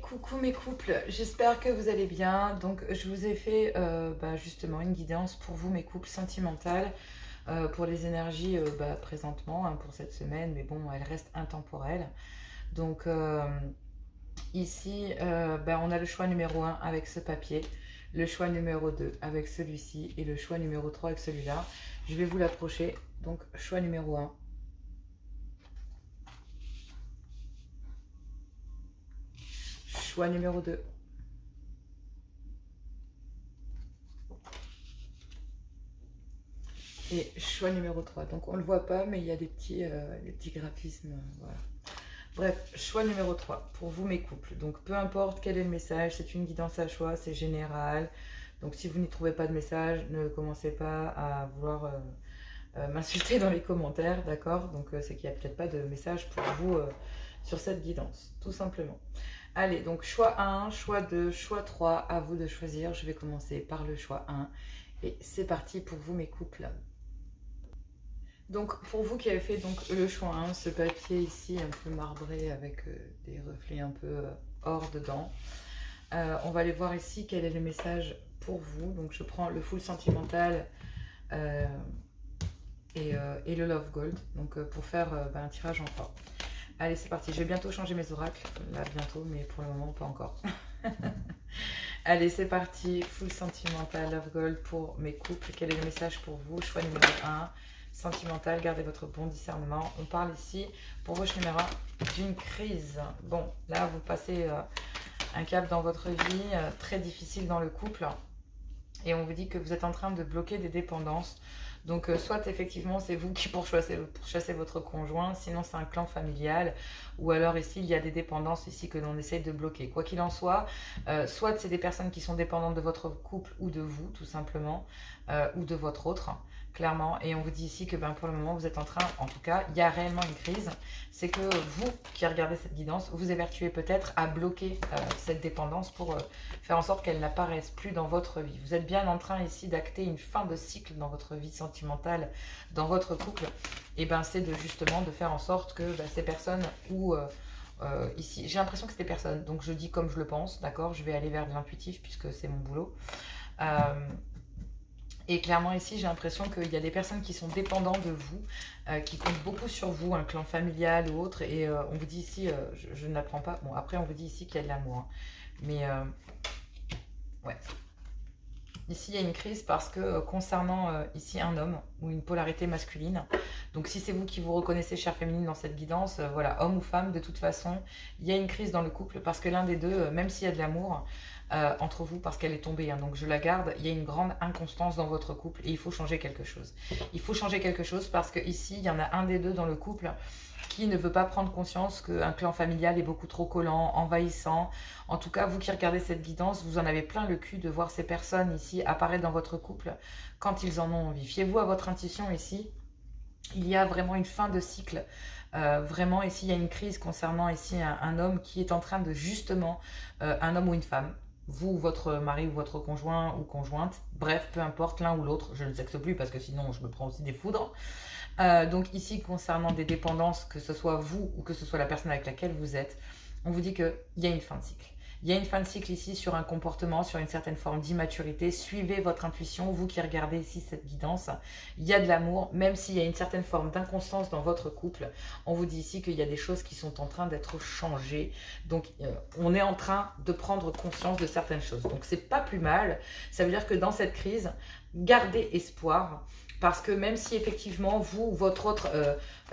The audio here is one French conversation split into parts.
Coucou mes couples, j'espère que vous allez bien. Donc je vous ai fait justement une guidance pour vous mes couples sentimentales, pour les énergies présentement, hein, pour cette semaine, mais bon, elles restent intemporelles. Donc ici, on a le choix numéro 1 avec ce papier, le choix numéro 2 avec celui-ci et le choix numéro 3 avec celui-là. Je vais vous l'approcher. Donc choix numéro 1. Choix numéro 2. Et choix numéro 3. Donc on ne le voit pas, mais il y a des petits graphismes. Voilà. Bref, choix numéro 3 pour vous mes couples. Donc peu importe quel est le message, c'est une guidance à choix, c'est général. Donc si vous n'y trouvez pas de message, ne commencez pas à vouloir m'insulter dans les commentaires, d'accord? Donc c'est qu'il n'y a peut-être pas de message pour vous sur cette guidance, tout simplement. Allez, donc choix 1, choix 2, choix 3, à vous de choisir. Je vais commencer par le choix 1. Et c'est parti pour vous mes couples. Donc pour vous qui avez fait donc le choix 1, ce papier ici un peu marbré avec des reflets un peu or dedans. On va aller voir ici quel est le message pour vous. Donc je prends le full sentimental et le love gold. Donc pour faire un tirage en croix. Allez, c'est parti. Je vais bientôt changer mes oracles. Là, bientôt, mais pour le moment, pas encore. Allez, c'est parti. Full sentimental, love gold pour mes couples. Quel est le message pour vous? Choix numéro 1. Sentimental, gardez votre bon discernement. On parle ici, pour vos numéro 1, d'une crise. Bon, là, vous passez un cap dans votre vie, très difficile dans le couple. Et on vous dit que vous êtes en train de bloquer des dépendances. Donc soit effectivement c'est vous qui pourchassez votre conjoint, sinon c'est un clan familial, ou alors ici il y a des dépendances ici que l'on essaye de bloquer. Quoi qu'il en soit, soit c'est des personnes qui sont dépendantes de votre couple ou de vous tout simplement, ou de votre autre, clairement. Et on vous dit ici que pour le moment vous êtes en train, en tout cas il y a réellement une crise, c'est que vous qui regardez cette guidance, vous évertuez peut-être à bloquer cette dépendance pour faire en sorte qu'elle n'apparaisse plus dans votre vie. Vous êtes bien en train ici d'acter une fin de cycle dans votre vie sentimentale, dans votre couple. Et c'est justement de faire en sorte que ces personnes ou ici, j'ai l'impression que c'est des personnes, donc je dis comme je le pense, d'accord, je vais aller vers de l'intuitif puisque c'est mon boulot. Et clairement ici, j'ai l'impression qu'il y a des personnes qui sont dépendantes de vous, qui comptent beaucoup sur vous, un clan familial ou autre. Et on vous dit ici, je ne l'apprends pas. Bon, après, on vous dit ici qu'il y a de l'amour. Hein. Mais, ouais. Ici, il y a une crise parce que concernant ici un homme ou une polarité masculine, donc si c'est vous qui vous reconnaissez, chère féminine, dans cette guidance, voilà, homme ou femme, de toute façon, il y a une crise dans le couple parce que l'un des deux, même s'il y a de l'amour entre vous, parce qu'elle est tombée, hein, donc je la garde, il y a une grande inconstance dans votre couple et il faut changer quelque chose. Il faut changer quelque chose parce que ici, il y en a un des deux dans le couple qui ne veut pas prendre conscience qu'un clan familial est beaucoup trop collant, envahissant. En tout cas, vous qui regardez cette guidance, vous en avez plein le cul de voir ces personnes ici apparaître dans votre couple quand ils en ont envie. Fiez-vous à votre intuition ici. Il y a vraiment une fin de cycle. Vraiment, ici, il y a une crise concernant ici un homme qui est en train de justement, un homme ou une femme, vous, votre mari ou votre conjoint ou conjointe, bref, peu importe, l'un ou l'autre, je ne sexe plus parce que sinon je me prends aussi des foudres. Donc ici, concernant des dépendances, que ce soit vous ou que ce soit la personne avec laquelle vous êtes, on vous dit qu'il y a une fin de cycle. Il y a une fin de cycle ici sur un comportement, sur une certaine forme d'immaturité. Suivez votre intuition, vous qui regardez ici cette guidance. Il y a de l'amour, même s'il y a une certaine forme d'inconstance dans votre couple. On vous dit ici qu'il y a des choses qui sont en train d'être changées. Donc, on est en train de prendre conscience de certaines choses. Donc, c'est pas plus mal. Ça veut dire que dans cette crise, gardez espoir. Parce que même si effectivement, vous ou votre autre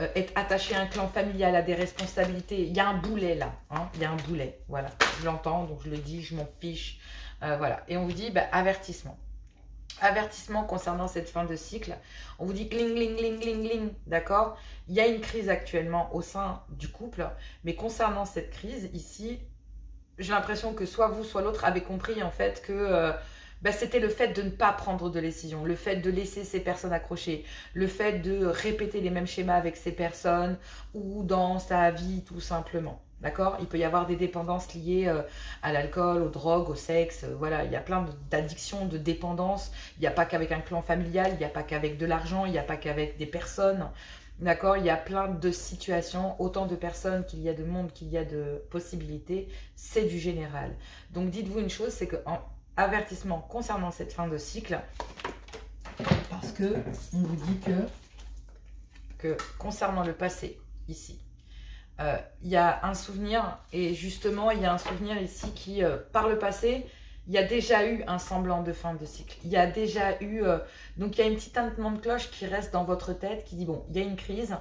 êtes attaché à un clan familial, à des responsabilités, il y a un boulet là. Hein, il y a un boulet, voilà. Je l'entends, donc je le dis, je m'en fiche. Voilà. Et on vous dit, avertissement. Avertissement concernant cette fin de cycle. On vous dit cling, cling, cling, cling, cling. D'accord? Il y a une crise actuellement au sein du couple. Mais concernant cette crise, ici, j'ai l'impression que soit vous, soit l'autre avez compris en fait que... c'était le fait de ne pas prendre de décision, le fait de laisser ces personnes accrochées, le fait de répéter les mêmes schémas avec ces personnes ou dans sa vie tout simplement. D'accord? Il peut y avoir des dépendances liées à l'alcool, aux drogues, au sexe. Voilà, il y a plein d'addictions, de dépendances. Il n'y a pas qu'avec un clan familial, il n'y a pas qu'avec de l'argent, il n'y a pas qu'avec des personnes. D'accord? Il y a plein de situations, autant de personnes qu'il y a de monde, qu'il y a de possibilités. C'est du général. Donc dites-vous une chose, c'est que avertissement concernant cette fin de cycle, parce que on vous dit que concernant le passé, ici, il y a un souvenir, et justement, il y a un souvenir ici qui, par le passé, il y a déjà eu un semblant de fin de cycle. Il y a déjà eu... donc, il y a une petite tintement de cloche qui reste dans votre tête, qui dit, bon, il y a une crise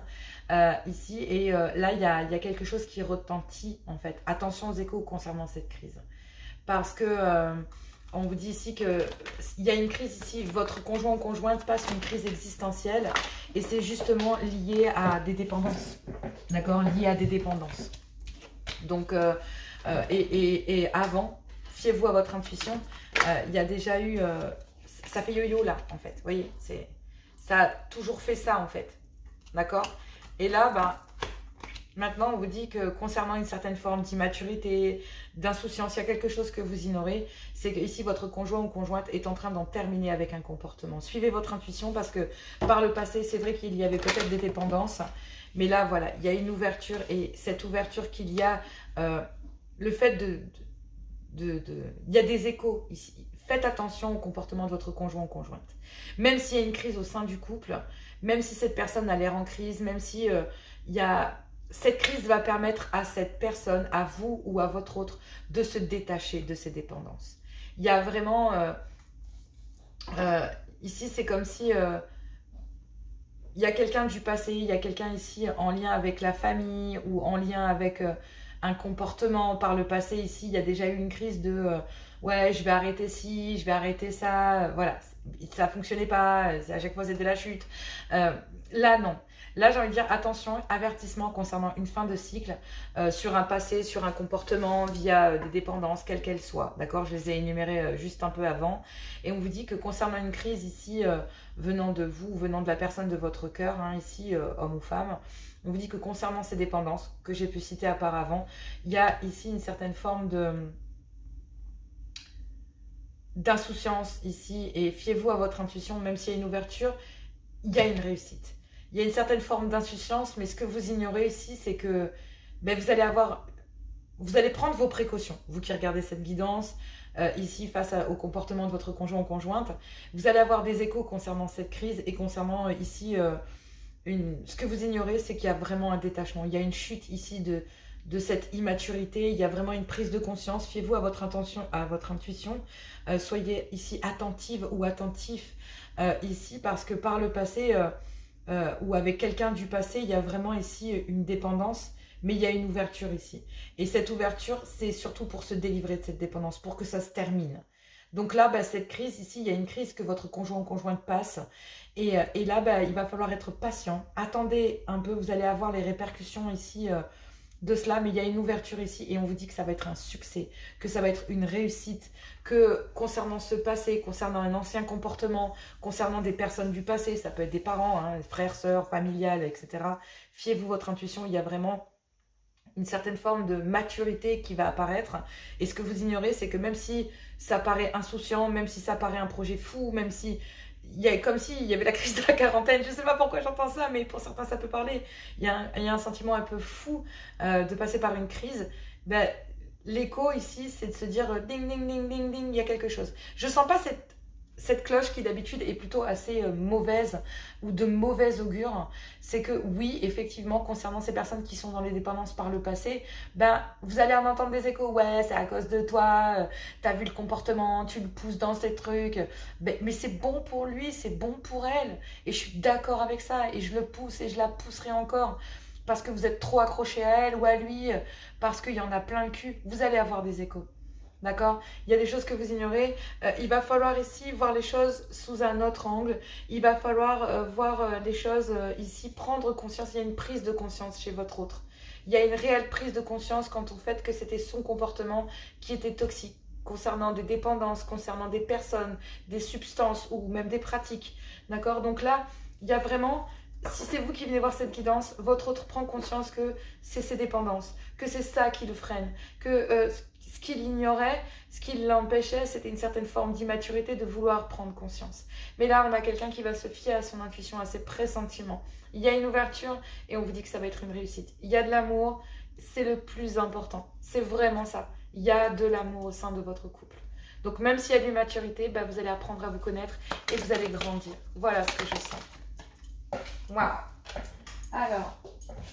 ici, et là, il y a quelque chose qui retentit, en fait. Attention aux échos concernant cette crise. Parce que... on vous dit ici qu'il y a une crise ici, votre conjoint ou conjointe passe une crise existentielle et c'est justement lié à des dépendances, d'accord? Lié à des dépendances. Donc, et avant, fiez-vous à votre intuition, il y a déjà eu, ça fait yo-yo là en fait, vous voyez, ça a toujours fait ça en fait, d'accord? Et là, bah, maintenant, on vous dit que concernant une certaine forme d'immaturité, d'insouciance, il y a quelque chose que vous ignorez. C'est que ici, votre conjoint ou conjointe est en train d'en terminer avec un comportement. Suivez votre intuition parce que par le passé, c'est vrai qu'il y avait peut-être des dépendances. Mais là, voilà, il y a une ouverture. Et cette ouverture qu'il y a, le fait il y a des échos ici. Faites attention au comportement de votre conjoint ou conjointe. Même s'il y a une crise au sein du couple, même si cette personne a l'air en crise, même si il y a... Cette crise va permettre à cette personne, à vous ou à votre autre, de se détacher de ses dépendances. Il y a vraiment... ici, c'est comme si... il y a quelqu'un du passé, il y a quelqu'un ici en lien avec la famille ou en lien avec un comportement par le passé. Ici, il y a déjà eu une crise de... ouais, je vais arrêter ci, je vais arrêter ça. Voilà, ça ne fonctionnait pas, à chaque fois c'était la chute. Là, non. Là, j'ai envie de dire, attention, avertissement concernant une fin de cycle sur un passé, sur un comportement via des dépendances, quelles qu'elles soient. D'accord? Je les ai énumérées juste un peu avant. Et on vous dit que concernant une crise ici, venant de vous, venant de la personne de votre cœur, hein, ici, homme ou femme, on vous dit que concernant ces dépendances que j'ai pu citer auparavant, il y a ici une certaine forme d'insouciance ici. Et fiez-vous à votre intuition, même s'il y a une ouverture, il y a une réussite. Il y a une certaine forme d'insouciance, mais ce que vous ignorez ici, c'est que ben, vous allez prendre vos précautions. Vous qui regardez cette guidance, ici, face au comportement de votre conjoint ou conjointe, vous allez avoir des échos concernant cette crise et concernant ici, ce que vous ignorez, c'est qu'il y a vraiment un détachement. Il y a une chute ici de cette immaturité, il y a vraiment une prise de conscience. Fiez-vous à votre intuition. Soyez ici attentive ou attentif ici, parce que par le passé... ou avec quelqu'un du passé, il y a vraiment ici une dépendance, mais il y a une ouverture ici. Et cette ouverture, c'est surtout pour se délivrer de cette dépendance, pour que ça se termine. Donc là, bah, cette crise ici, il y a une crise que votre conjoint ou conjointe passe. Et là, bah, il va falloir être patient. Attendez un peu, vous allez avoir les répercussions ici de cela, mais il y a une ouverture ici et on vous dit que ça va être un succès, que ça va être une réussite, que concernant ce passé, concernant un ancien comportement, concernant des personnes du passé, ça peut être des parents, hein, frères, sœurs, familiales, etc. Fiez-vous votre intuition, il y a vraiment une certaine forme de maturité qui va apparaître. Et ce que vous ignorez, c'est que même si ça paraît insouciant, même si ça paraît un projet fou, même si... comme s'il y avait la crise de la quarantaine, je ne sais pas pourquoi j'entends ça, mais pour certains ça peut parler. Il y a un sentiment un peu fou de passer par une crise. Ben, l'écho ici, c'est de se dire ding, ding, ding, ding, ding, il y a quelque chose. Je ne sens pas cette cloche qui d'habitude est plutôt assez mauvaise ou de mauvais augure. C'est que oui, effectivement, concernant ces personnes qui sont dans les dépendances par le passé, ben, vous allez en entendre des échos. Ouais, c'est à cause de toi, t'as vu le comportement, tu le pousses dans ces trucs. Ben, mais c'est bon pour lui, c'est bon pour elle. Et je suis d'accord avec ça et je le pousse et je la pousserai encore. Parce que vous êtes trop accroché à elle ou à lui, parce qu'il y en a plein le cul, vous allez avoir des échos. D'accord? Il y a des choses que vous ignorez. Il va falloir ici voir les choses sous un autre angle. Il va falloir voir les choses ici, prendre conscience. Il y a une prise de conscience chez votre autre. Il y a une réelle prise de conscience quant au fait que c'était son comportement qui était toxique, concernant des dépendances, concernant des personnes, des substances ou même des pratiques. D'accord? Donc là, il y a vraiment... Si c'est vous qui venez voir cette guidance, votre autre prend conscience que c'est ses dépendances, que c'est ça qui le freine, que... ce qu'il ignorait, ce qui l'empêchait, c'était une certaine forme d'immaturité, de vouloir prendre conscience. Mais là, on a quelqu'un qui va se fier à son intuition, à ses pressentiments. Il y a une ouverture et on vous dit que ça va être une réussite. Il y a de l'amour, c'est le plus important. C'est vraiment ça. Il y a de l'amour au sein de votre couple. Donc même s'il y a de l'immaturité, bah, vous allez apprendre à vous connaître et vous allez grandir. Voilà ce que je sens. Waouh. Alors,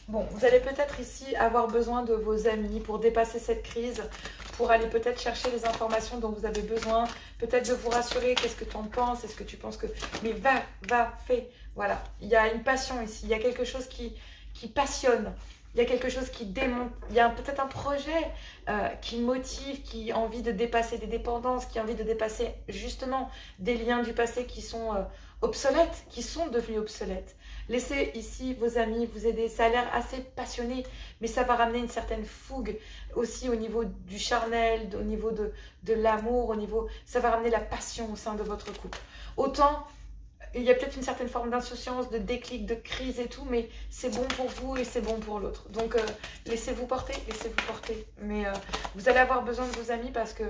bon, vous allez peut-être ici avoir besoin de vos amis pour dépasser cette crise, pour aller peut-être chercher les informations dont vous avez besoin, peut-être de vous rassurer, qu'est-ce que tu en penses, est-ce que tu penses que... Mais va, fais. Voilà, il y a une passion ici, il y a quelque chose qui passionne. Il y a quelque chose qui démonte, il y a peut-être un projet qui motive, qui a envie de dépasser des dépendances, qui a envie de dépasser justement des liens du passé qui sont obsolètes, qui sont devenus obsolètes. Laissez ici vos amis vous aider, ça a l'air assez passionné, mais ça va ramener une certaine fougue aussi au niveau du charnel, au niveau de l'amour, ça va ramener la passion au sein de votre couple. Autant... il y a peut-être une certaine forme d'insouciance, de déclic, de crise et tout, mais c'est bon pour vous et c'est bon pour l'autre. Donc, laissez-vous porter, laissez-vous porter. Mais vous allez avoir besoin de vos amis parce que,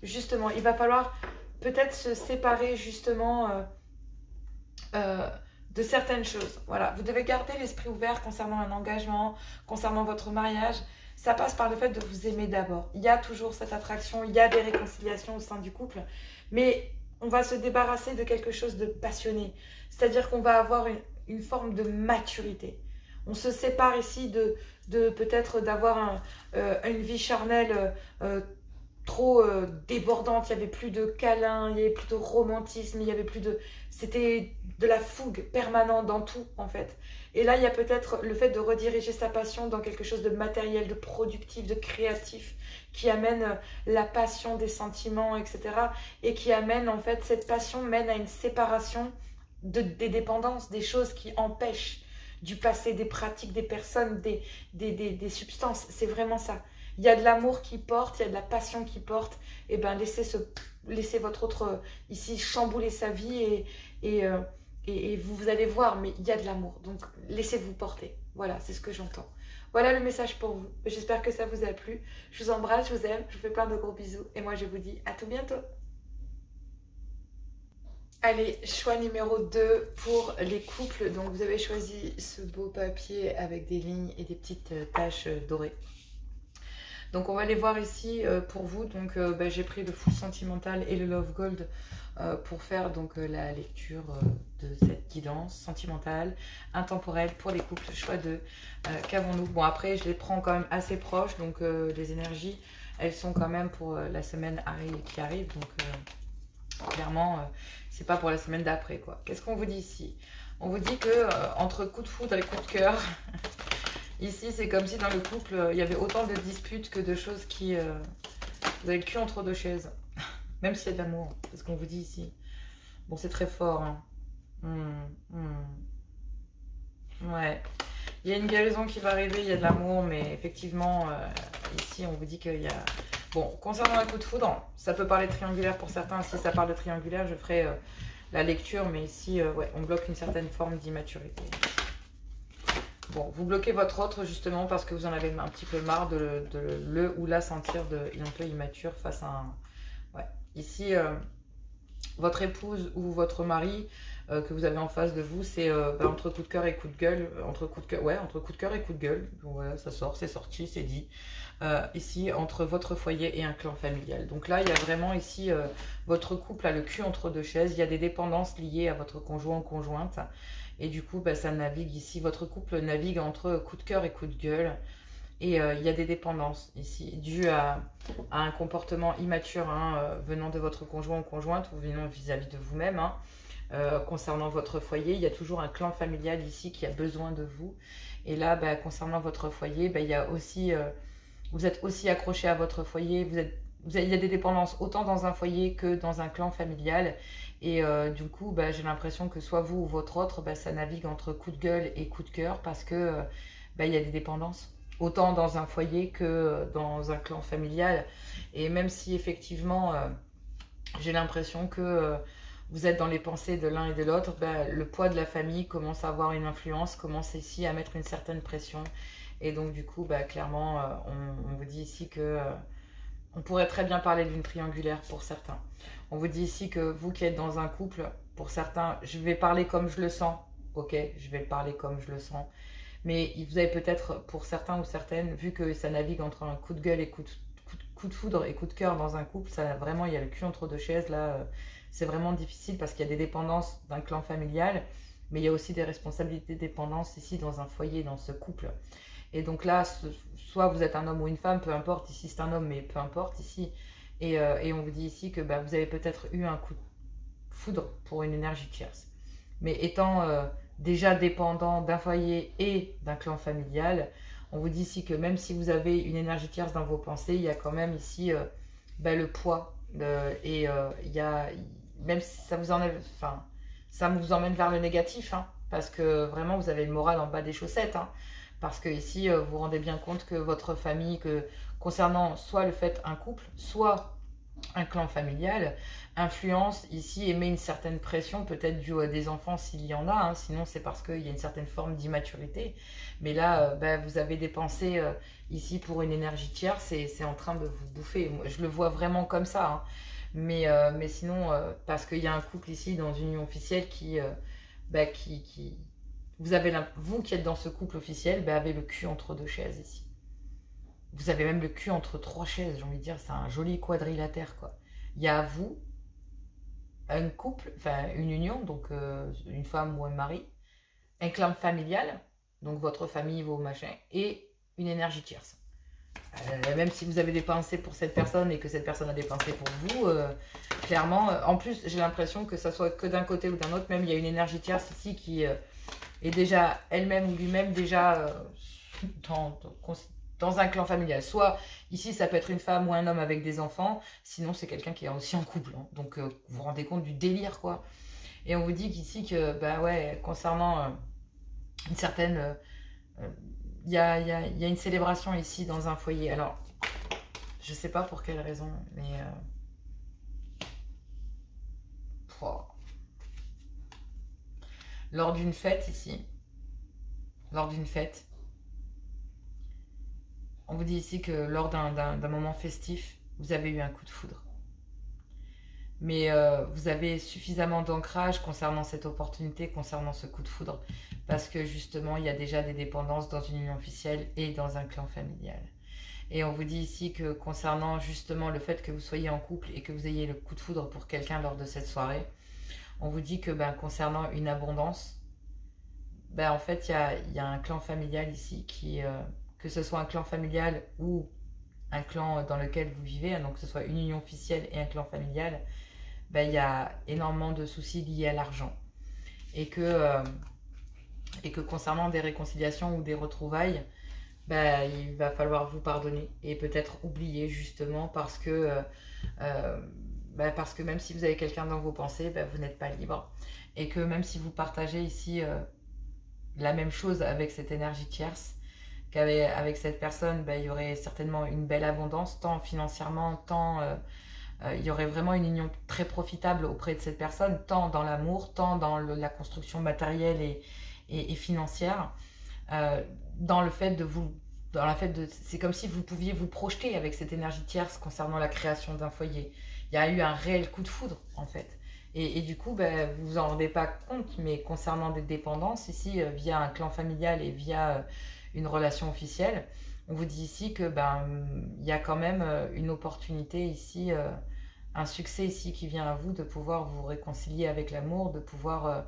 justement, il va falloir peut-être se séparer, justement, de certaines choses. Voilà, vous devez garder l'esprit ouvert concernant un engagement, concernant votre mariage. Ça passe par le fait de vous aimer d'abord. Il y a toujours cette attraction, il y a des réconciliations au sein du couple, mais... on va se débarrasser de quelque chose de passionné. C'est-à-dire qu'on va avoir une forme de maturité. On se sépare ici de peut-être d'avoir une vie charnelle trop débordante. Il n'y avait plus de câlins, il n'y avait plus de romantisme, il y avait plus de... c'était de la fougue permanente dans tout, en fait. Et là, il y a peut-être le fait de rediriger sa passion dans quelque chose de matériel, de productif, de créatif, qui amène la passion des sentiments, etc. Et qui amène, en fait, cette passion mène à une séparation des dépendances, des choses qui empêchent du passé, des pratiques, des personnes, des substances. C'est vraiment ça. Il y a de l'amour qui porte, il y a de la passion qui porte. Et bien, laissez votre autre ici chambouler sa vie et vous allez voir, mais il y a de l'amour. Donc, laissez-vous porter. Voilà, c'est ce que j'entends. Voilà le message pour vous. J'espère que ça vous a plu. Je vous embrasse, je vous aime, je vous fais plein de gros bisous. Et moi, je vous dis à tout bientôt. Allez, choix numéro 2 pour les couples. Donc, vous avez choisi ce beau papier avec des lignes et des petites taches dorées. Donc, on va les voir ici pour vous. Donc, j'ai pris le Full Sentimental et le Love Gold pour faire donc la lecture de cette guidance sentimentale, intemporelle pour les couples, choix 2. Qu'avons-nous? Bon, après, je les prends quand même assez proches, donc les énergies, elles sont quand même pour la semaine qui arrive, donc clairement, c'est pas pour la semaine d'après, quoi. Qu'est-ce qu'on vous dit ici? On vous dit que entre coup de foudre et coup de cœur, ici, c'est comme si dans le couple, il y avait autant de disputes que de choses qui... vous avez le cul entre deux chaises. Même s'il y a de l'amour, c'est ce qu'on vous dit ici. Bon, c'est très fort. Hein. Ouais. Il y a une guérison qui va arriver, il y a de l'amour, mais effectivement, ici, on vous dit qu'il y a... Bon, concernant un coup de foudre, ça peut parler triangulaire pour certains. Si ça parle de triangulaire, je ferai la lecture, mais ici, ouais, on bloque une certaine forme d'immaturité. Bon, vous bloquez votre autre, justement, parce que vous en avez un petit peu marre de le ou la sentir un peu immature face à un... Ouais. Ici, votre épouse ou votre mari que vous avez en face de vous, c'est entre coup de cœur et coup de gueule, entre coup de cœur et coup de gueule. Donc voilà, ça sort, c'est sorti, c'est dit. Ici, entre votre foyer et un clan familial. Donc là, il y a vraiment ici, votre couple a le cul entre deux chaises. Il y a des dépendances liées à votre conjoint ou conjointe. Et du coup, ça navigue ici. Votre couple navigue entre coup de cœur et coup de gueule. Et il y a des dépendances ici, dues à un comportement immature venant de votre conjoint ou conjointe, ou venant vis-à-vis de vous-même. Concernant votre foyer, il y a toujours un clan familial ici qui a besoin de vous. Et là, concernant votre foyer, il y a aussi, vous êtes aussi accroché à votre foyer. Il y a des dépendances autant dans un foyer que dans un clan familial. Et du coup, j'ai l'impression que soit vous ou votre autre, ça navigue entre coup de gueule et coup de cœur parce que il y a des dépendances. Autant dans un foyer que dans un clan familial. Et même si effectivement, j'ai l'impression que vous êtes dans les pensées de l'un et de l'autre, le poids de la famille commence à avoir une influence, commence ici à mettre une certaine pression. Et donc du coup, clairement, on vous dit ici que On pourrait très bien parler d'une triangulaire pour certains. On vous dit ici que vous qui êtes dans un couple, pour certains, je vais parler comme je le sens. Ok, je vais le parler comme je le sens. Mais vous avez peut-être, pour certains ou certaines, vu que ça navigue entre un coup de gueule et coup de foudre et coup de cœur dans un couple, ça vraiment, il y a le cul entre deux chaises. Là, c'est vraiment difficile parce qu'il y a des dépendances d'un clan familial, mais il y a aussi des responsabilités de dépendance ici dans un foyer, dans ce couple. Et donc là, soit vous êtes un homme ou une femme, peu importe, ici c'est un homme, mais peu importe ici. Et on vous dit ici que bah, vous avez peut-être eu un coup de foudre pour une énergie tierce. Mais étant déjà dépendant d'un foyer et d'un clan familial, on vous dit ici que même si vous avez une énergie tierce dans vos pensées, il y a quand même ici bah, le poids. Il y a, même si ça vous enlève, enfin, ça vous emmène vers le négatif, hein, parce que vraiment vous avez le moral en bas des chaussettes. Hein, parce que ici, vous vous rendez bien compte que votre famille, que concernant soit le fait un couple, soit un clan familial, influence ici et met une certaine pression, peut-être due à des enfants s'il y en a, hein, sinon c'est parce qu'il y a une certaine forme d'immaturité. Mais là, bah, vous avez dépensé ici pour une énergie tierce et c'est en train de vous bouffer. Moi, je le vois vraiment comme ça. Hein. Mais sinon, parce qu'il y a un couple ici dans une union officielle bah, vous, vous qui êtes dans ce couple officiel, bah, avez le cul entre deux chaises ici. Vous avez même le cul entre trois chaises, j'ai envie de dire, c'est un joli quadrilatère, quoi. Il y a vous, un couple, enfin une union, donc une femme ou un mari, un clan familial, donc votre famille, vos machins, et une énergie tierce. Même si vous avez dépensé pour cette personne et que cette personne a dépensé pour vous, clairement, en plus j'ai l'impression que ça soit que d'un côté ou d'un autre, même il y a une énergie tierce ici qui est déjà elle-même ou lui-même déjà dans, dans un clan familial. Soit ici ça peut être une femme ou un homme avec des enfants, sinon c'est quelqu'un qui est aussi en couple. Hein. Donc vous vous rendez compte du délire quoi. Et on vous dit qu'ici que bah ouais, concernant une certaine... y a une célébration ici dans un foyer. Alors, je sais pas pour quelle raison, mais... lors d'une fête ici, lors d'une fête, on vous dit ici que lors d'un moment festif, vous avez eu un coup de foudre. Mais vous avez suffisamment d'ancrage concernant cette opportunité, concernant ce coup de foudre, parce que justement, il y a déjà des dépendances dans une union officielle et dans un clan familial. Et on vous dit ici que concernant justement le fait que vous soyez en couple et que vous ayez le coup de foudre pour quelqu'un lors de cette soirée, on vous dit que ben, concernant une abondance, ben, en fait, il y a un clan familial ici qui, que ce soit un clan familial ou un clan dans lequel vous vivez, hein, donc que ce soit une union officielle et un clan familial, ben, il y a énormément de soucis liés à l'argent. Et que concernant des réconciliations ou des retrouvailles, ben, il va falloir vous pardonner et peut-être oublier justement parce que même si vous avez quelqu'un dans vos pensées, ben, vous n'êtes pas libre. Et que même si vous partagez ici la même chose avec cette énergie tierce, qu'avec cette personne, ben, il y aurait certainement une belle abondance, tant financièrement, tant il y aurait vraiment une union très profitable auprès de cette personne, tant dans l'amour, tant dans la construction matérielle et financière, euh, dans le fait de vous, dans la fait de, c'est comme si vous pouviez vous projeter avec cette énergie tierce concernant la création d'un foyer. Il y a eu un réel coup de foudre en fait. Et du coup, ben, vous vous en rendez pas compte, mais concernant des dépendances ici, via un clan familial et via une relation officielle, on vous dit ici que ben il y a quand même une opportunité ici, un succès ici qui vient à vous de pouvoir vous réconcilier avec l'amour, de pouvoir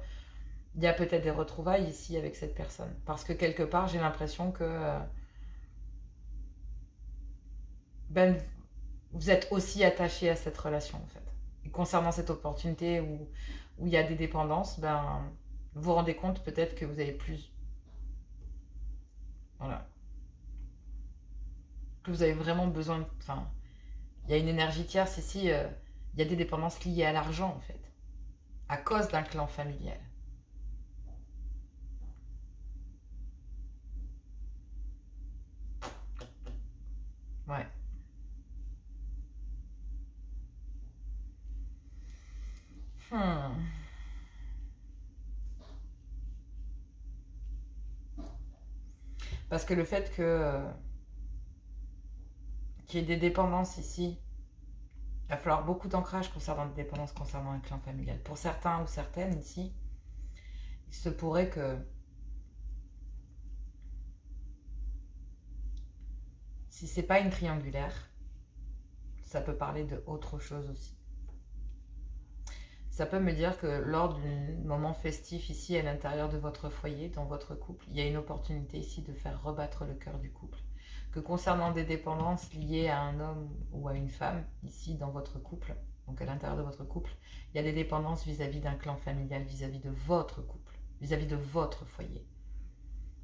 il y a peut-être des retrouvailles ici avec cette personne. Parce que quelque part, j'ai l'impression que ben, vous êtes aussi attaché à cette relation en fait. Et concernant cette opportunité où il y a des dépendances, ben, vous vous rendez compte peut-être que vous avez plus... Voilà. Que vous avez vraiment besoin de... Enfin, il y a une énergie tierce ici, il y a des dépendances liées à l'argent en fait. À cause d'un clan familial. Ouais. Hmm. Parce que le fait que qu'il y ait des dépendances ici. Il va falloir beaucoup d'ancrage concernant des dépendances concernant un clan familial. Pour certains ou certaines ici, il se pourrait que si c'est pas une triangulaire, ça peut parler de autre chose aussi. Ça peut me dire que lors d'un moment festif ici à l'intérieur de votre foyer, dans votre couple, il y a une opportunité ici de faire rebattre le cœur du couple. Que concernant des dépendances liées à un homme ou à une femme, ici dans votre couple, donc à l'intérieur de votre couple, il y a des dépendances vis-à-vis d'un clan familial, vis-à-vis de votre couple, vis-à-vis de votre foyer.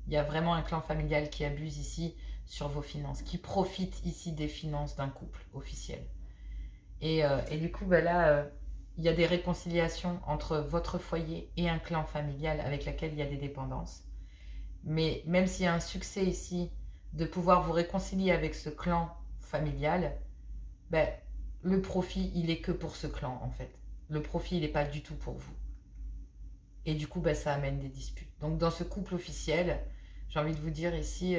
Il y a vraiment un clan familial qui abuse ici sur vos finances, qui profite ici des finances d'un couple officiel. Et du coup, là, il y a des réconciliations entre votre foyer et un clan familial avec lequel il y a des dépendances. Mais même s'il y a un succès ici de pouvoir vous réconcilier avec ce clan familial, le profit, il est que pour ce clan, en fait. Le profit, il n'est pas du tout pour vous. Et du coup, ça amène des disputes. Donc, dans ce couple officiel, j'ai envie de vous dire ici...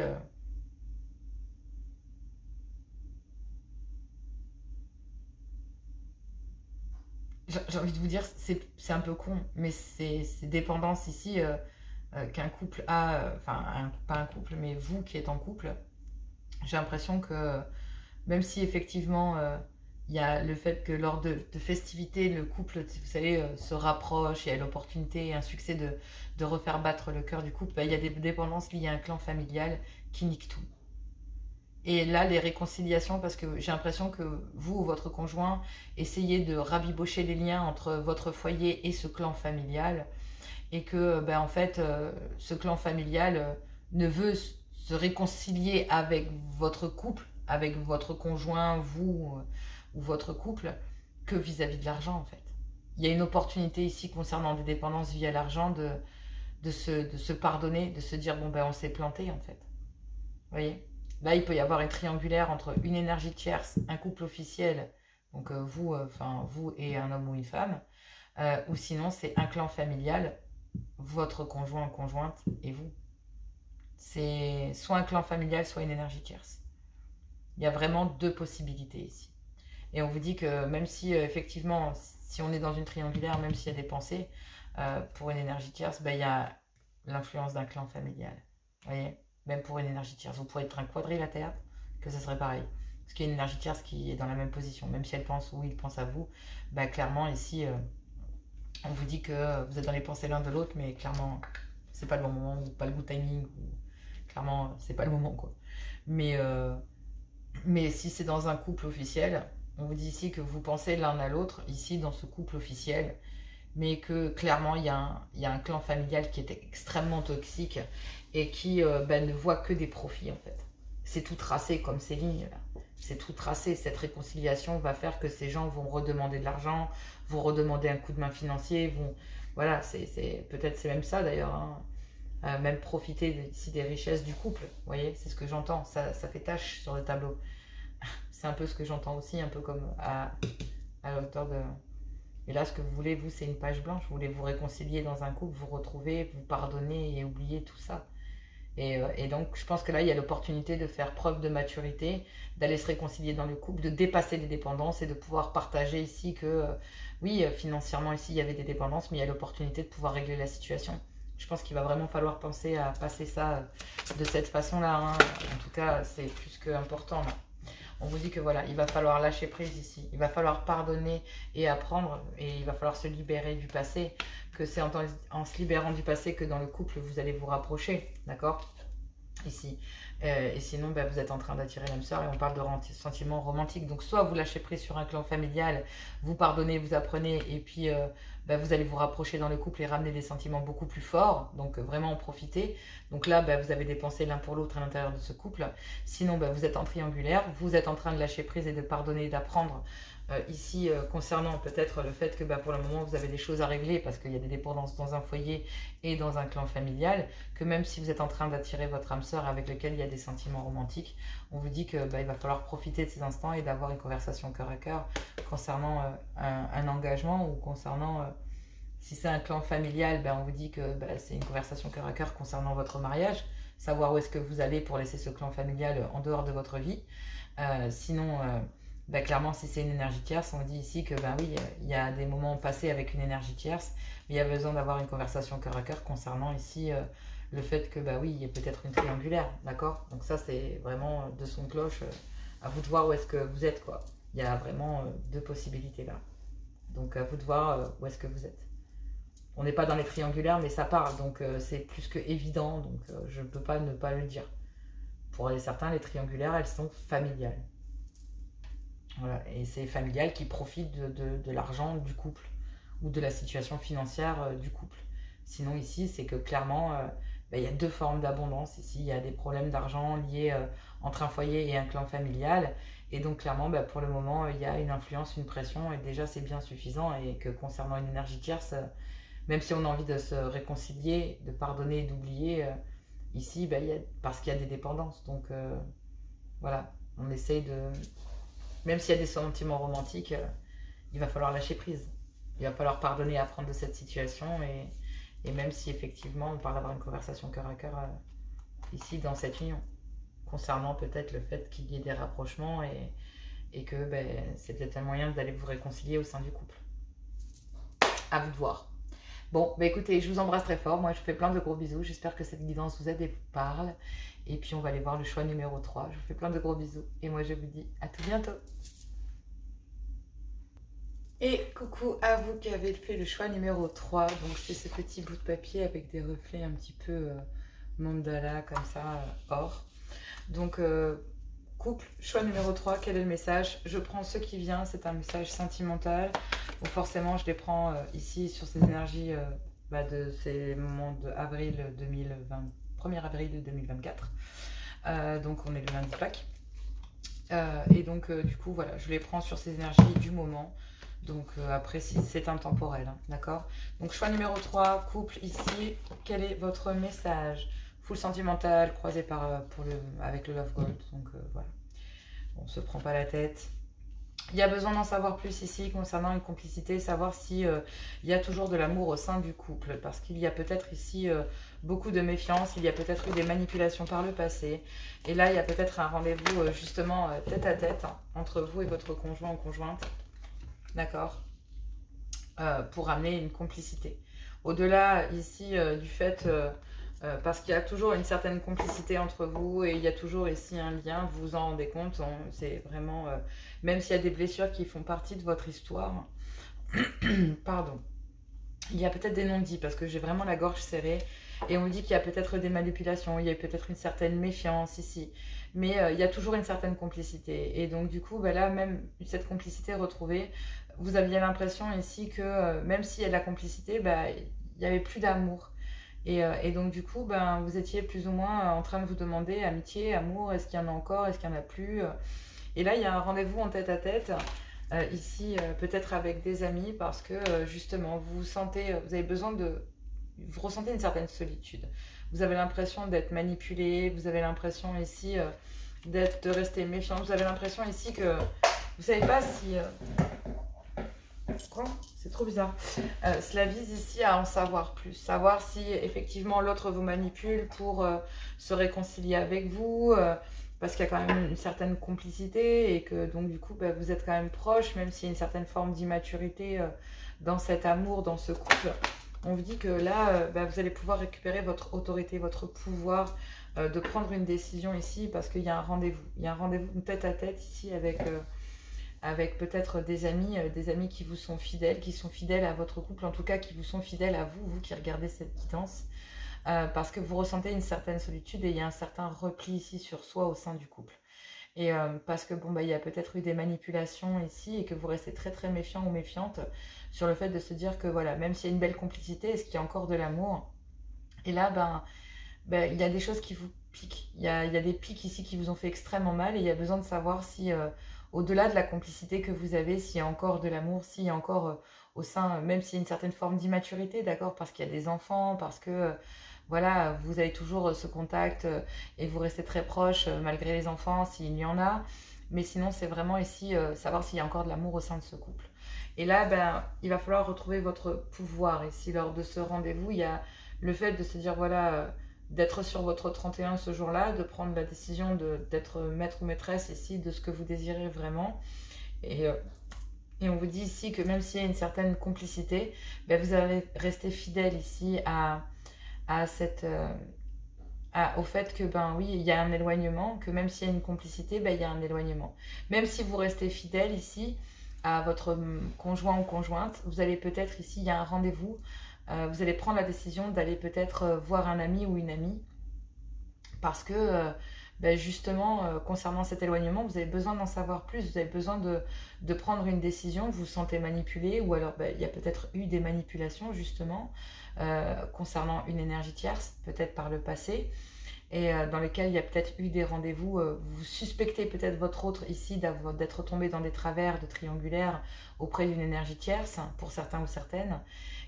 j'ai envie de vous dire, c'est un peu con, mais c'est dépendance ici qu'un couple a, enfin, pas un couple, mais vous qui êtes en couple, j'ai l'impression que même si effectivement il y a le fait que lors de festivités, le couple, vous savez, se rapproche, il y a l'opportunité et un succès de refaire battre le cœur du couple, il y a des dépendances liées à un clan familial qui nique tout. Et là, les réconciliations, parce que j'ai l'impression que vous ou votre conjoint essayez de rabibocher les liens entre votre foyer et ce clan familial, et que, en fait, ce clan familial ne veut se réconcilier avec votre couple, avec votre conjoint, vous ou votre couple, que vis-à-vis de l'argent, en fait. Il y a une opportunité ici concernant des dépendances via l'argent de se pardonner, de se dire, on s'est planté, en fait. Vous voyez ? Là, il peut y avoir une triangulaire entre une énergie tierce, un couple officiel, donc vous et un homme ou une femme, ou sinon c'est un clan familial, votre conjoint ou conjointe et vous. C'est soit un clan familial, soit une énergie tierce. Il y a vraiment deux possibilités ici. Et on vous dit que même si effectivement, si on est dans une triangulaire, même s'il y a des pensées, pour une énergie tierce, il y a l'influence d'un clan familial. Vous voyez ? Même pour une énergie tierce. Vous pourrez être un quadrilatère, que ce serait pareil. Parce qu'il y a une énergie tierce qui est dans la même position. Même si elle pense ou il pense à vous, clairement ici, on vous dit que vous êtes dans les pensées l'un de l'autre, mais clairement, c'est pas le bon moment, ou pas le bon timing. Clairement, c'est pas le moment, quoi. Mais si c'est dans un couple officiel, on vous dit ici que vous pensez l'un à l'autre, ici, dans ce couple officiel, mais que clairement il y a un clan familial qui est extrêmement toxique et qui ne voit que des profits en fait. C'est tout tracé comme ces lignes là. C'est tout tracé. Cette réconciliation va faire que ces gens vont redemander de l'argent, vont redemander un coup de main financier, voilà, peut-être c'est même ça d'ailleurs, hein. Même profiter ici des richesses du couple. Vous voyez, c'est ce que j'entends. Ça fait tache sur le tableau. C'est un peu ce que j'entends aussi, un peu comme à la hauteur de... Et là, ce que vous voulez, vous, c'est une page blanche. Vous voulez vous réconcilier dans un couple, vous retrouver, vous pardonner et oublier tout ça. Et donc, je pense que là, il y a l'opportunité de faire preuve de maturité, d'aller se réconcilier dans le couple, de dépasser les dépendances et de pouvoir partager ici que, oui, financièrement, ici, il y avait des dépendances, mais il y a l'opportunité de pouvoir régler la situation. Je pense qu'il va vraiment falloir penser à passer ça de cette façon-là, hein. En tout cas, c'est plus qu'important, là. On vous dit que voilà, il va falloir lâcher prise ici. Il va falloir pardonner et apprendre. Et il va falloir se libérer du passé. Que c'est en se libérant du passé que dans le couple, vous allez vous rapprocher. D'accord ? Ici. Et sinon, vous êtes en train d'attirer l'âme sœur. Et on parle de sentiments romantiques. Donc, soit vous lâchez prise sur un clan familial, vous pardonnez, vous apprenez. Et puis, vous allez vous rapprocher dans le couple et ramener des sentiments beaucoup plus forts. Donc, vraiment en profiter. Donc là, vous avez des pensées l'un pour l'autre à l'intérieur de ce couple. Sinon, vous êtes en triangulaire. Vous êtes en train de lâcher prise et de pardonner et d'apprendre. Ici, concernant peut-être le fait que pour le moment, vous avez des choses à régler parce qu'il y a des dépendances dans un foyer et dans un clan familial, que même si vous êtes en train d'attirer votre âme sœur avec lequel il y a des sentiments romantiques, on vous dit que il va falloir profiter de ces instants et d'avoir une conversation cœur à cœur concernant un engagement ou concernant... si c'est un clan familial, on vous dit que c'est une conversation cœur à cœur concernant votre mariage, savoir où est-ce que vous allez pour laisser ce clan familial en dehors de votre vie. Sinon, bah, clairement, si c'est une énergie tierce, on dit ici que ben oui, il y a des moments passés avec une énergie tierce, mais il y a besoin d'avoir une conversation cœur à cœur concernant ici le fait que bah oui, il y a peut-être une triangulaire, d'accord? Donc ça, c'est vraiment de son de cloche. À vous de voir où est-ce que vous êtes, quoi. Il y a vraiment deux possibilités là. Donc à vous de voir où est-ce que vous êtes. On n'est pas dans les triangulaires, mais ça parle, donc c'est plus que évident, donc je ne peux pas ne pas le dire. Pour certains, les triangulaires, elles sont familiales. Voilà. Et c'est familial qui profite de l'argent du couple ou de la situation financière du couple. Sinon ici, c'est que clairement, bah, il y a deux formes d'abondance. Ici, il y a des problèmes d'argent liés entre un foyer et un clan familial. Et donc clairement, bah, pour le moment, il y a une influence, une pression, et déjà c'est bien suffisant. Et que concernant une énergie tierce, même si on a envie de se réconcilier, de pardonner, d'oublier, ici, bah, parce qu'il y a des dépendances. Donc voilà, on essaye de... Même s'il y a des sentiments romantiques, il va falloir lâcher prise. Il va falloir pardonner et apprendre de cette situation. Et même si effectivement on parle d'avoir une conversation cœur à cœur ici dans cette union, concernant peut-être le fait qu'il y ait des rapprochements et que ben, c'est peut-être un moyen d'aller vous réconcilier au sein du couple. À vous de voir. Bon, bah écoutez, je vous embrasse très fort. Moi, je vous fais plein de gros bisous. J'espère que cette guidance vous aide et vous parle. Et puis, on va aller voir le choix numéro 3. Je vous fais plein de gros bisous. Et moi, je vous dis à tout bientôt. Et coucou à vous qui avez fait le choix numéro 3. Donc, c'est ce petit bout de papier avec des reflets un petit peu mandala, comme ça, or. Donc, couple, choix numéro 3, quel est le message? Je prends ce qui vient, c'est un message sentimental. Bon, forcément, je les prends ici sur ces énergies de ces moments de avril 2020, 1er avril 2024. Donc, on est le lundi de Pâques. Et donc, du coup, voilà, je les prends sur ces énergies du moment. Donc, après, c'est intemporel, hein, d'accord? Donc, choix numéro 3, couple, ici, quel est votre message? Full sentimental, croisé avec le Love Gold. Donc voilà, on ne se prend pas la tête. Il y a besoin d'en savoir plus ici concernant une complicité, savoir si il y a toujours de l'amour au sein du couple. Parce qu'il y a peut-être ici beaucoup de méfiance, il y a peut-être eu des manipulations par le passé. Et là, il y a peut-être un rendez-vous justement tête à tête entre vous et votre conjoint ou conjointe. D'accord, pour amener une complicité. Au-delà ici du fait... parce qu'il y a toujours une certaine complicité entre vous et il y a toujours ici un lien, vous vous en rendez compte, c'est vraiment, même s'il y a des blessures qui font partie de votre histoire, pardon, il y a peut-être des non-dits parce que j'ai vraiment la gorge serrée et on me dit qu'il y a peut-être des manipulations, il y a peut-être une certaine méfiance ici, mais il y a toujours une certaine complicité et donc du coup, bah là, même cette complicité retrouvée, vous aviez l'impression ici que même s'il y a de la complicité, bah, il n'y avait plus d'amour. Et donc du coup, ben, vous étiez plus ou moins en train de vous demander amitié, amour, est-ce qu'il y en a encore, est-ce qu'il n'y en a plus? Et là, il y a un rendez-vous en tête à tête, ici peut-être avec des amis, parce que justement, vous sentez, vous avez besoin de... Vous ressentez une certaine solitude. Vous avez l'impression d'être manipulé, vous avez l'impression ici de rester méfiant, vous avez l'impression ici que vous ne savez pas si... Quoi? C'est trop bizarre. Cela vise ici à en savoir plus. Savoir si effectivement l'autre vous manipule pour se réconcilier avec vous. Parce qu'il y a quand même une certaine complicité et que donc du coup bah, vous êtes quand même proche, même s'il y a une certaine forme d'immaturité dans cet amour, dans ce couple. On vous dit que là, bah, vous allez pouvoir récupérer votre autorité, votre pouvoir de prendre une décision ici parce qu'il y a un rendez-vous. Il y a un rendez-vous, une tête à tête ici avec peut-être des amis qui vous sont fidèles à votre couple, en tout cas qui vous sont fidèles à vous, vous qui regardez cette guidance, parce que vous ressentez une certaine solitude et il y a un certain repli ici sur soi au sein du couple. Et parce que bon, bah, il y a peut-être eu des manipulations ici et que vous restez très très méfiant ou méfiante sur le fait de se dire que voilà, même s'il y a une belle complicité, est-ce qu'il y a encore de l'amour? Et là, il y a des choses qui vous piquent. Il y a des pics ici qui vous ont fait extrêmement mal et il y a besoin de savoir si... au-delà de la complicité que vous avez, s'il y a encore de l'amour, s'il y a encore au sein, même s'il y a une certaine forme d'immaturité, d'accord, parce qu'il y a des enfants, parce que voilà, vous avez toujours ce contact et vous restez très proche malgré les enfants, s'il y en a. Mais sinon, c'est vraiment ici savoir s'il y a encore de l'amour au sein de ce couple. Et là, ben, il va falloir retrouver votre pouvoir. Ici, lors de ce rendez-vous, il y a le fait de se dire, voilà, d'être sur votre 31 ce jour-là, de prendre la décision d'être maître ou maîtresse ici de ce que vous désirez vraiment. Et, euh, et on vous dit ici que même s'il y a une certaine complicité, ben vous allez rester fidèle ici à cette... au fait que, ben oui, il y a un éloignement, que même s'il y a une complicité, ben, il y a un éloignement. Même si vous restez fidèle ici à votre conjoint ou conjointe, vous allez peut-être ici, il y a un rendez-vous, vous allez prendre la décision d'aller peut-être voir un ami ou une amie, parce que ben justement, concernant cet éloignement, vous avez besoin d'en savoir plus, vous avez besoin de prendre une décision, vous vous sentez manipulé, ou alors ben, il y a peut-être eu des manipulations justement concernant une énergie tierce, peut-être par le passé, et dans lesquels il y a peut-être eu des rendez-vous, vous suspectez peut-être votre autre ici d'être tombé dans des travers de triangulaire auprès d'une énergie tierce, pour certains ou certaines,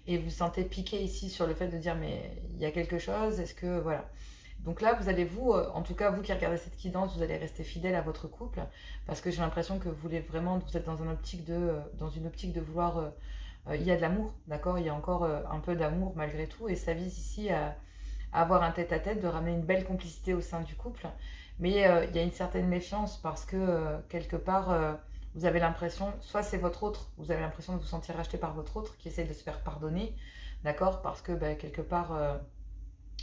et vous sentez piqué ici sur le fait de dire mais il y a quelque chose, est-ce que voilà. Donc là, vous allez en tout cas vous qui regardez cette guidance, vous allez rester fidèle à votre couple, parce que j'ai l'impression que vous voulez vraiment, vous êtes dans une optique de vouloir, il y a de l'amour, d'accord, il y a encore un peu d'amour malgré tout, et ça vise ici à avoir un tête-à-tête, de ramener une belle complicité au sein du couple. Mais il y a une certaine méfiance parce que quelque part, vous avez l'impression, soit c'est votre autre, vous avez l'impression de vous sentir racheté par votre autre qui essaie de se faire pardonner, d'accord, parce que quelque part,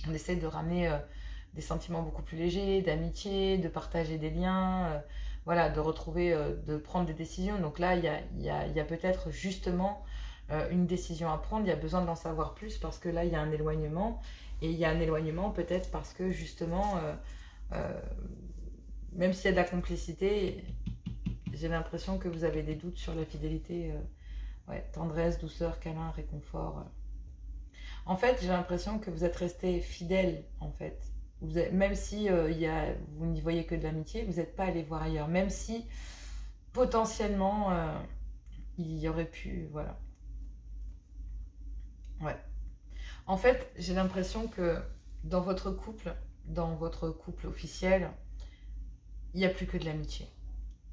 on essaie de ramener des sentiments beaucoup plus légers, d'amitié, de partager des liens, voilà, de retrouver, de prendre des décisions. Donc là, il y a peut-être justement une décision à prendre, il y a besoin d'en savoir plus parce que là, il y a un éloignement. Et il y a un éloignement peut-être parce que justement, même s'il y a de la complicité, j'ai l'impression que vous avez des doutes sur la fidélité. Ouais, tendresse, douceur, câlin, réconfort. En fait, j'ai l'impression que vous êtes resté fidèle, en fait. Même si vous n'y voyez que de l'amitié, vous n'êtes pas allé voir ailleurs. Même si, potentiellement, il y aurait pu... Voilà. Ouais. En fait, j'ai l'impression que dans votre couple officiel, il n'y a plus que de l'amitié.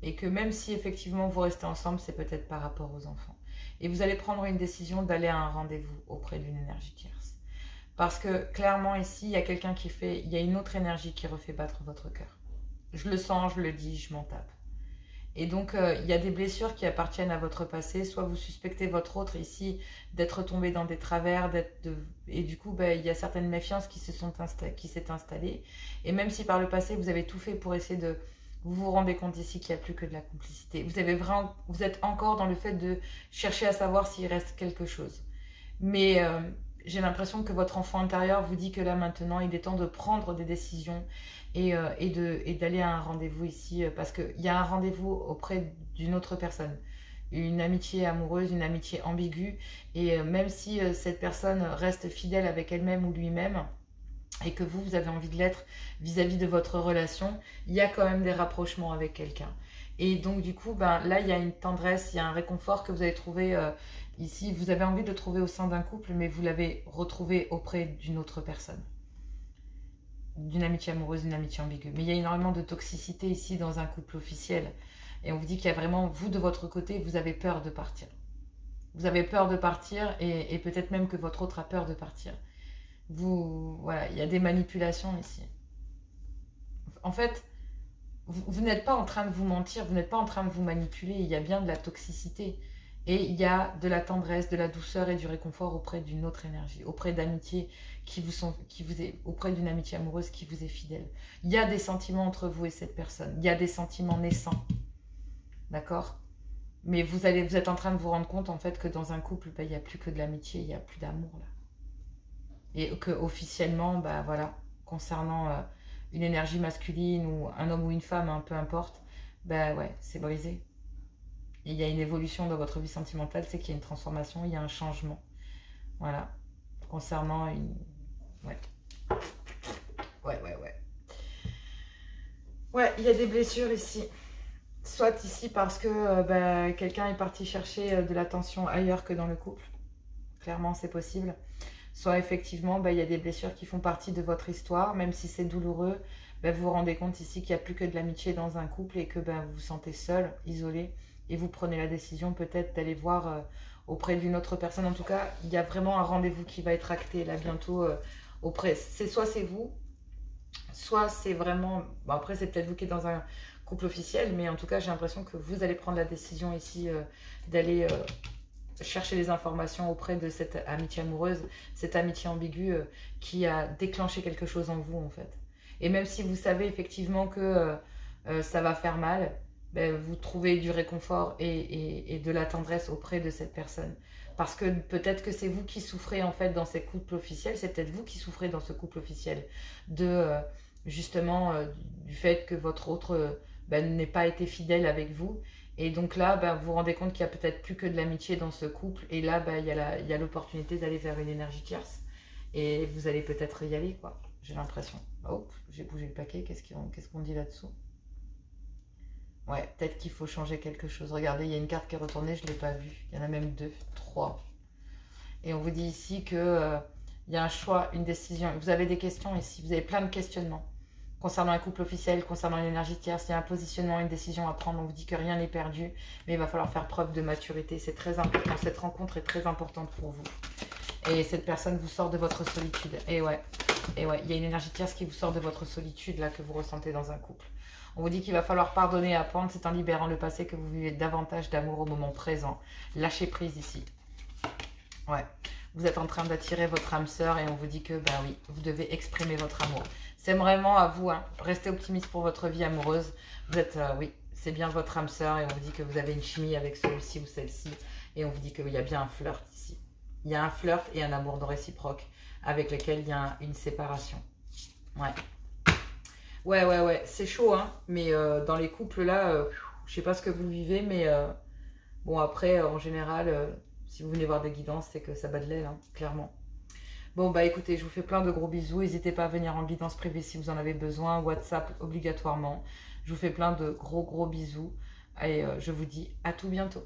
Et que même si effectivement vous restez ensemble, c'est peut-être par rapport aux enfants. Et vous allez prendre une décision d'aller à un rendez-vous auprès d'une énergie tierce. Parce que clairement ici, il y a quelqu'un il y a une autre énergie qui refait battre votre cœur. Je le sens, je le dis, je m'en tape. Et donc, il y a des blessures qui appartiennent à votre passé. Soit vous suspectez votre autre ici d'être tombé dans des travers, et du coup, il y a certaines méfiances qui s'est installée. Et même si par le passé, vous avez tout fait pour essayer de... Vous vous rendez compte ici qu'il n'y a plus que de la complicité. Vous êtes encore dans le fait de chercher à savoir s'il reste quelque chose. Mais j'ai l'impression que votre enfant intérieur vous dit que là, maintenant, il est temps de prendre des décisions et d'aller à un rendez-vous ici, parce qu'il y a un rendez-vous auprès d'une autre personne, une amitié amoureuse, une amitié ambiguë, et même si cette personne reste fidèle avec elle-même ou lui-même, et que vous avez envie de l'être vis-à-vis de votre relation, il y a quand même des rapprochements avec quelqu'un. Et donc du coup, là, il y a une tendresse, il y a un réconfort que vous avez trouvé ici. Vous avez envie de trouver au sein d'un couple, mais vous l'avez retrouvé auprès d'une autre personne. D'une amitié amoureuse, d'une amitié ambiguë. Mais il y a énormément de toxicité ici dans un couple officiel. Et on vous dit qu'il y a vraiment, vous de votre côté, vous avez peur de partir. Vous avez peur de partir et peut-être même que votre autre a peur de partir. Voilà, il y a des manipulations ici. En fait, vous n'êtes pas en train de vous mentir, vous n'êtes pas en train de vous manipuler, il y a bien de la toxicité. Et il y a de la tendresse, de la douceur et du réconfort auprès d'une autre énergie, auprès d'amitié auprès d'une amitié amoureuse qui vous est fidèle. Il y a des sentiments entre vous et cette personne, il y a des sentiments naissants, d'accord? Mais vous êtes en train de vous rendre compte en fait que dans un couple, il n'y a plus que de l'amitié, il n'y a plus d'amour là. Et que officiellement, voilà, concernant une énergie masculine ou un homme ou une femme, peu importe, ouais, c'est brisé. Et il y a une évolution dans votre vie sentimentale, c'est qu'il y a une transformation, il y a un changement. Voilà. Concernant une... Ouais. Ouais. Ouais, il y a des blessures ici. Soit ici parce que quelqu'un est parti chercher de l'attention ailleurs que dans le couple. Clairement, c'est possible. Soit effectivement, il y a des blessures qui font partie de votre histoire, même si c'est douloureux, vous vous rendez compte ici qu'il n'y a plus que de l'amitié dans un couple et que vous vous sentez seul, isolé, et vous prenez la décision peut-être d'aller voir auprès d'une autre personne. En tout cas, il y a vraiment un rendez-vous qui va être acté là bientôt auprès, soit c'est vous, soit c'est vraiment... Bon, après, c'est peut-être vous qui êtes dans un couple officiel, mais en tout cas, j'ai l'impression que vous allez prendre la décision ici d'aller chercher les informations auprès de cette amitié amoureuse, cette amitié ambiguë qui a déclenché quelque chose en vous, en fait. Et même si vous savez effectivement que ça va faire mal, ben, vous trouvez du réconfort et de la tendresse auprès de cette personne. Parce que peut-être que c'est vous qui souffrez en fait dans ces couples officiels, c'est peut-être vous qui souffrez dans ce couple officiel de justement du fait que votre autre ben, n'ait pas été fidèle avec vous. Et donc là, ben, vous vous rendez compte qu'il n'y a peut-être plus que de l'amitié dans ce couple. Et là, ben, il y a l'opportunité d'aller vers une énergie tierce. Et vous allez peut-être y aller, quoi. J'ai l'impression. Hop, j'ai bougé le paquet. Qu'est-ce qu'on dit là-dessous? Ouais, peut-être qu'il faut changer quelque chose. Regardez, il y a une carte qui est retournée, je ne l'ai pas vue. Il y en a même deux, trois. Et on vous dit ici que il y a un choix, une décision. Vous avez des questions ici, vous avez plein de questionnements. Concernant un couple officiel, concernant une énergie tierce, il y a un positionnement, une décision à prendre. On vous dit que rien n'est perdu, mais il va falloir faire preuve de maturité. C'est très important. Cette rencontre est très importante pour vous. Et cette personne vous sort de votre solitude. Et ouais, il y a une énergie tierce qui vous sort de votre solitude là que vous ressentez dans un couple. On vous dit qu'il va falloir pardonner et apprendre. C'est en libérant le passé que vous vivez davantage d'amour au moment présent. Lâchez prise ici. Ouais. Vous êtes en train d'attirer votre âme sœur et on vous dit que, ben oui, vous devez exprimer votre amour. C'est vraiment à vous, hein. Restez optimiste pour votre vie amoureuse. Vous êtes, oui, c'est bien votre âme sœur et on vous dit que vous avez une chimie avec celui-ci ou celle-ci. Et on vous dit qu'il y a bien un flirt ici. Il y a un flirt et un amour non réciproque avec lequel il y a une séparation. Ouais. Ouais, c'est chaud, hein. Mais dans les couples là, je sais pas ce que vous vivez, mais bon après, en général, si vous venez voir des guidances, c'est que ça bat de l'aile, hein, clairement. Bon bah écoutez, je vous fais plein de gros bisous. N'hésitez pas à venir en guidance privée si vous en avez besoin. WhatsApp obligatoirement. Je vous fais plein de gros bisous. Et je vous dis à tout bientôt.